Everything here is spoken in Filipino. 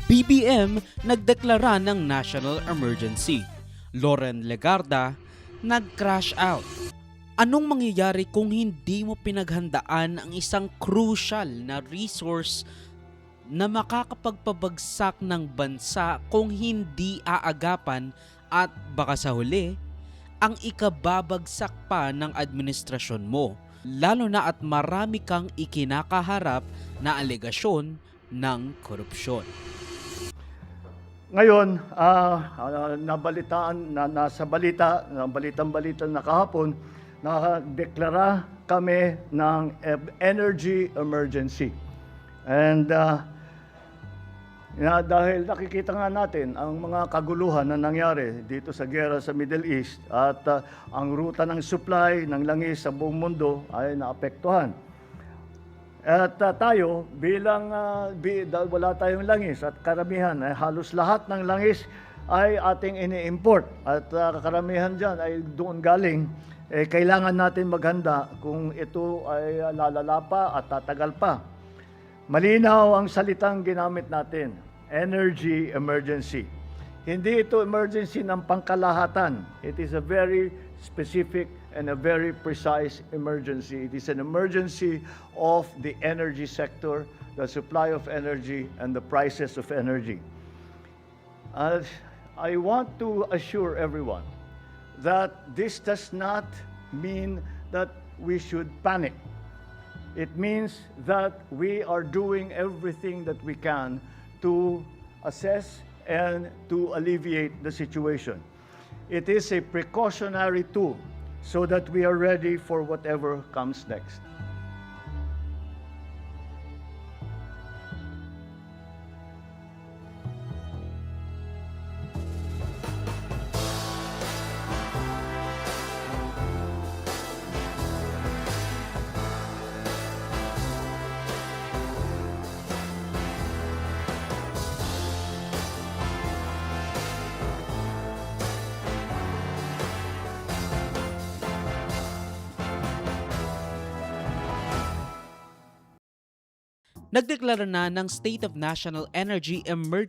BBM nagdeklara ng national emergency. Loren Legarda nag-crash out. Anong mangyayari kung hindi mo pinaghandaan ang isang crucial na resource na makakapagpabagsak ng bansa kung hindi aagapan at baka sa huli, ang ikababagsak pa ng administrasyon mo, lalo na at marami kang ikinakaharap na alegasyon ng korupsyon. Ngayon, nabalitang-balita na kahapon, nakadeklara kami ng energy emergency. And dahil nakikita nga natin ang mga kaguluhan na nangyari dito sa giyera sa Middle East at ang ruta ng supply ng langis sa buong mundo ay naapektuhan. At tayo bilang wala tayong langis at karamihan ay halos lahat ng langis ay ating ini-import at karamihan dyan ay doon galing. Kailangan natin maghanda kung ito ay lalala pa at tatagal pa. Malinaw ang salitang ginamit natin, energy emergency. Hindi ito emergency ng pangkalahatan. It is a very specific and a very precise emergency. It is an emergency of the energy sector, the supply of energy, and the prices of energy. I want to assure everyone that this does not mean that we should panic. It means that we are doing everything that we can to assess and to alleviate the situation. It is a precautionary tool so that we are ready for whatever comes next. Nagdeklara na ng State of National Energy Emergency